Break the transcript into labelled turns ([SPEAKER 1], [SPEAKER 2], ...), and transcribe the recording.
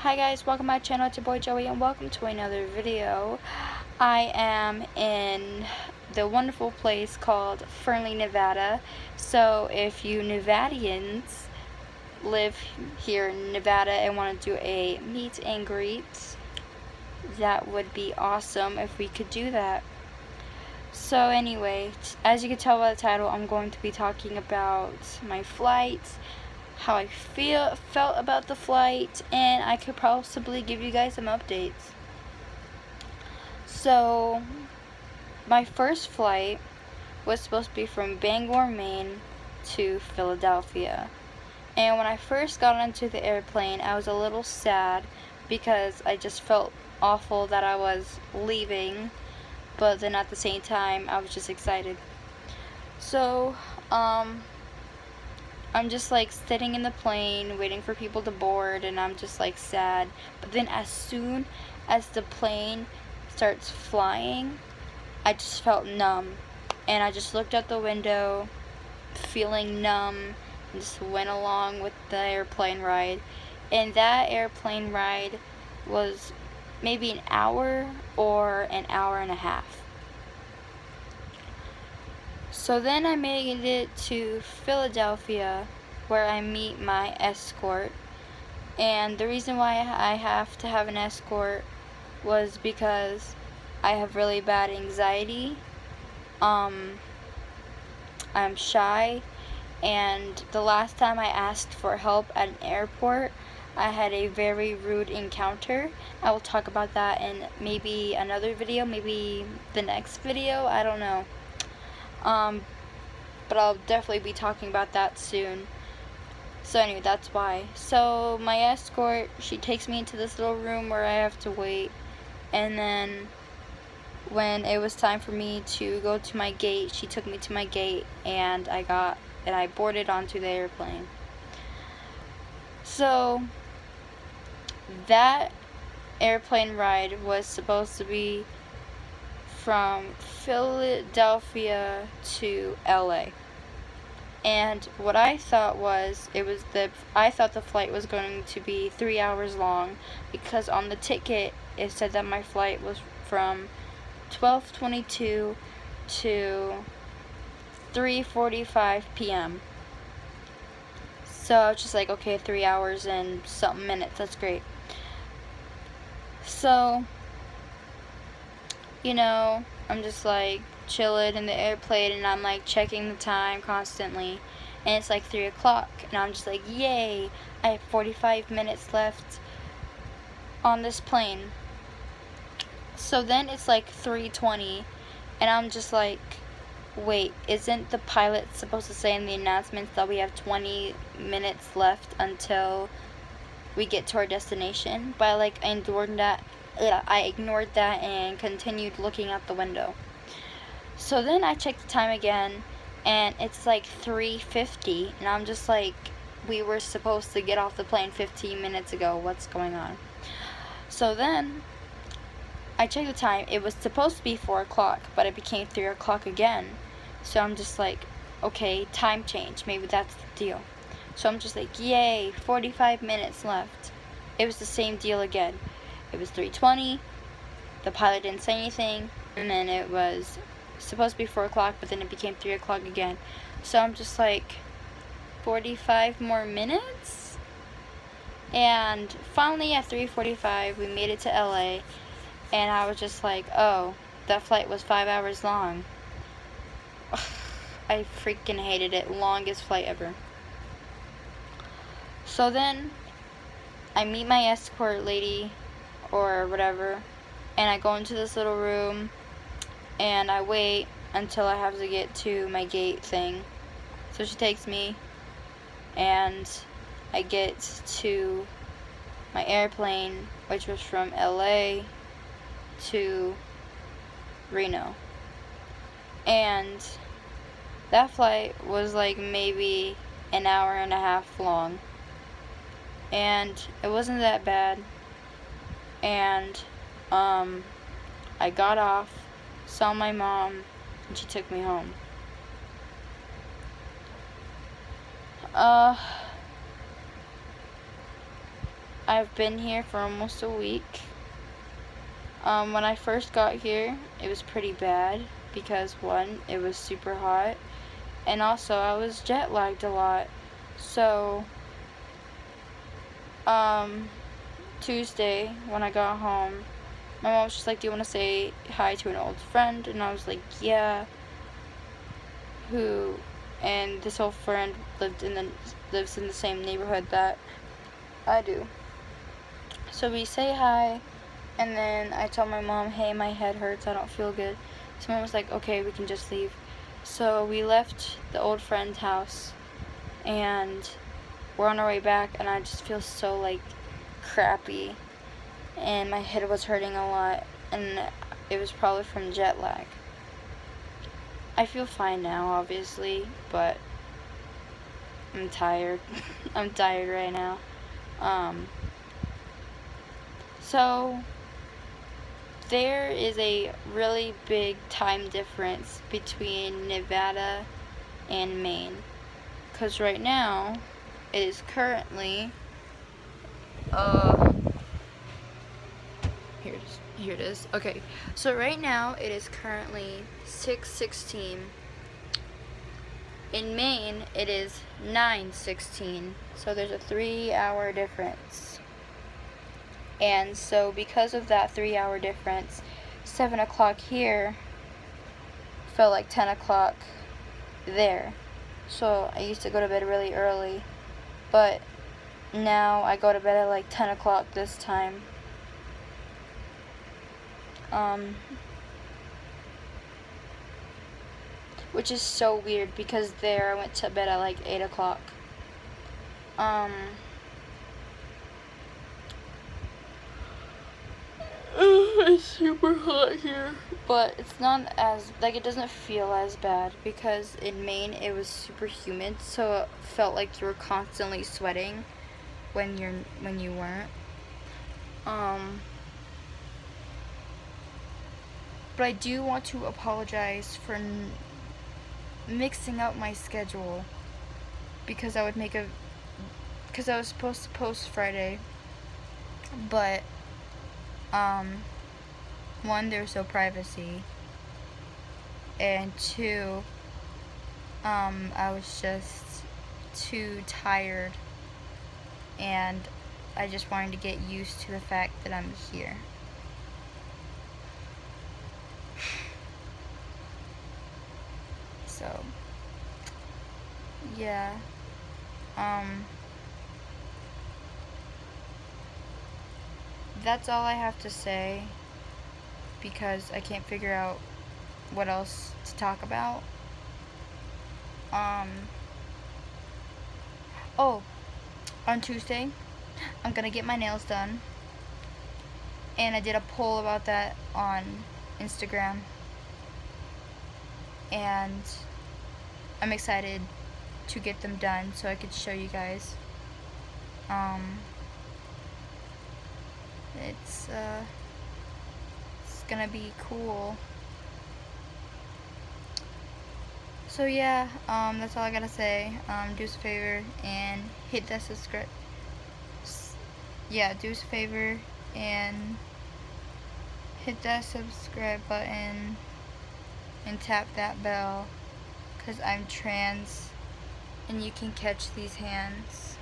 [SPEAKER 1] Hi guys, welcome to my channel. It's your boy Joey and welcome to another video. I am in the wonderful place called Fernley, Nevada. So if you Nevadians live here in Nevada and want to do a meet and greet, that would be awesome if we could do that. So anyway, as you can tell by the title, I'm going to be talking about my flight, how I felt about the flight, and I could possibly give you guys some updates. So my first flight was supposed to be from Bangor, Maine to Philadelphia. And when I first got onto the airplane, I was a little sad because I just felt awful that I was leaving, but then at the same time I was just excited. So I'm just like sitting in the plane waiting for people to board, and I'm just like sad. But then as soon as the plane starts flying, I just felt numb, and I just looked out the window feeling numb and just went along with the airplane ride. And that airplane ride was maybe an hour or an hour and a half. So then I made it to Philadelphia, where I meet my escort. And the reason why I have to have an escort was because I have really bad anxiety. I'm shy, and the last time I asked for help at an airport, I had a very rude encounter. I will talk about that in maybe another video, maybe the next video, I don't know. But I'll definitely be talking about that soon. So anyway, that's why. So my escort, she takes me into this little room where I have to wait. And then when it was time for me to go to my gate, she took me to my gate, and I boarded onto the airplane. So that airplane ride was supposed to be from Philadelphia to LA. And what I thought was, I thought the flight was going to be 3 hours long, because on the ticket it said that my flight was from 12:22 to 3:45 p.m. So I was just like, okay, 3 hours and something minutes, that's great. So, you know, I'm just like chilling in the airplane, and I'm like checking the time constantly, and it's like 3 o'clock, and I'm just like, yay, I have 45 minutes left on this plane. So then it's like 3:20, and I'm just like, wait, isn't the pilot supposed to say in the announcements that we have 20 minutes left until we get to our destination? But I ignored that and continued looking out the window. So then I checked the time again, and it's like 3:50, and I'm just like, we were supposed to get off the plane 15 minutes ago. What's going on? So then I checked the time. It was supposed to be 4 o'clock, but it became 3 o'clock again. So I'm just like, okay, time change. Maybe that's the deal. So I'm just like, yay, 45 minutes left. It was the same deal again. It was 3:20. The pilot didn't say anything, and then it was supposed to be 4 o'clock, but then it became 3 o'clock again. So I'm just like, 45 more minutes? And finally at 3:45 we made it to LA, and I was just like, oh, that flight was 5 hours long. I freaking hated it. Longest flight ever. So then I meet my escort lady or whatever, and I go into this little room, and I wait until I have to get to my gate thing. So she takes me, and I get to my airplane, which was from LA to Reno. And that flight was like maybe an hour and a half long, and it wasn't that bad. And I got off, saw my mom, and she took me home. I've been here for almost a week. When I first got here, it was pretty bad because one, it was super hot, and also I was jet lagged a lot. So, Tuesday, when I got home, my mom was just like, do you want to say hi to an old friend? And I was like, yeah. Who? And this old friend lives in the same neighborhood that I do. So we say hi, and then I told my mom, hey, my head hurts, I don't feel good. So mom was like, okay, we can just leave. So we left the old friend's house, and we're on our way back, and I just feel so, like, crappy, and my head was hurting a lot, and it was probably from jet lag. I feel fine now, obviously, but I'm tired. I'm tired right now. So there is a really big time difference between Nevada and Maine, because right now it is currently here it is. Okay, so right now it is currently 6:16. In Maine it is 9:16, so there's a 3-hour difference. And so because of that 3-hour difference, 7 o'clock here felt like 10 o'clock there. So I used to go to bed really early, but now I go to bed at like 10 o'clock this time. Which is so weird because there I went to bed at like 8 o'clock. It's super hot here, but it's not as, like, it doesn't feel as bad because in Maine it was super humid, so it felt like you were constantly sweating when you weren't. But I do want to apologize for mixing up my schedule because I was supposed to post Friday, but one, there's no privacy, and two, I was just too tired, and I just wanted to get used to the fact that I'm here. So, yeah, that's all I have to say because I can't figure out what else to talk about. Oh, on Tuesday, I'm gonna get my nails done, and I did a poll about that on Instagram, and I'm excited to get them done so I could show you guys. It's gonna be cool. So yeah, that's all I gotta say. Do us a favor and hit that subscribe. Yeah, do us a favor and hit that subscribe button and tap that bell, 'cause I'm trans and you can catch these hands.